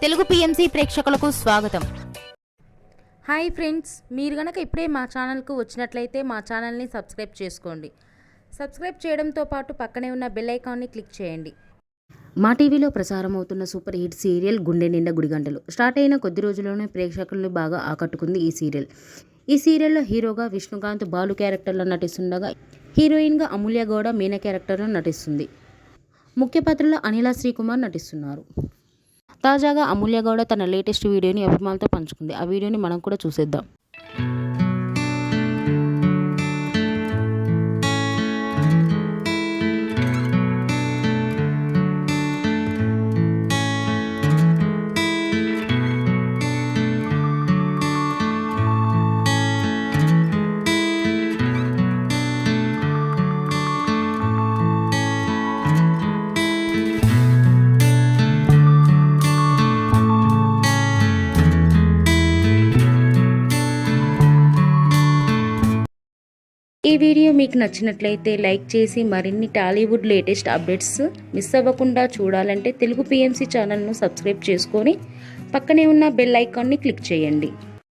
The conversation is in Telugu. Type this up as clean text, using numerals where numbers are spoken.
తెలుగు పిఎంసి ప్రేక్షకులకు స్వాగతం. హాయ్ ఫ్రెండ్స్, మీరు గనక ఇప్పుడే మా ఛానల్కు వచ్చినట్లయితే మా ఛానల్ని సబ్స్క్రైబ్ చేసుకోండి. సబ్స్క్రైబ్ చేయడంతో పాటు పక్కనే ఉన్న బెల్ ఐకాన్ని క్లిక్ చేయండి. మా టీవీలో ప్రసారం అవుతున్న సూపర్ హిట్ సీరియల్ గుండె నిండా గుడిగంటలు స్టార్ట్ అయిన కొద్ది రోజుల్లోనే ప్రేక్షకులను బాగా ఆకట్టుకుంది ఈ సీరియల్. ఈ సీరియల్లో హీరోగా విష్ణుకాంత్ బాలు క్యారెక్టర్లో నటిస్తుండగా హీరోయిన్గా అమూల్య గౌడ మీనా క్యారెక్టర్లో నటిస్తుంది. ముఖ్య పాత్రలో అనిల శ్రీకుమార్ నటిస్తున్నారు. తాజాగా అమూల్య గౌడ తన లేటెస్ట్ వీడియోని అభిమానులతో పంచుకుంది. ఆ వీడియోని మనం కూడా చూసేద్దాం. ఈ వీడియో మీకు నచ్చినట్లయితే లైక్ చేసి మరిన్ని టాలీవుడ్ లేటెస్ట్ అప్డేట్స్ మిస్ అవ్వకుండా చూడాలంటే తెలుగు పిఎంసి ఛానల్ను సబ్స్క్రైబ్ చేసుకొని పక్కనే ఉన్న బెల్ ఐకాన్ని క్లిక్ చేయండి.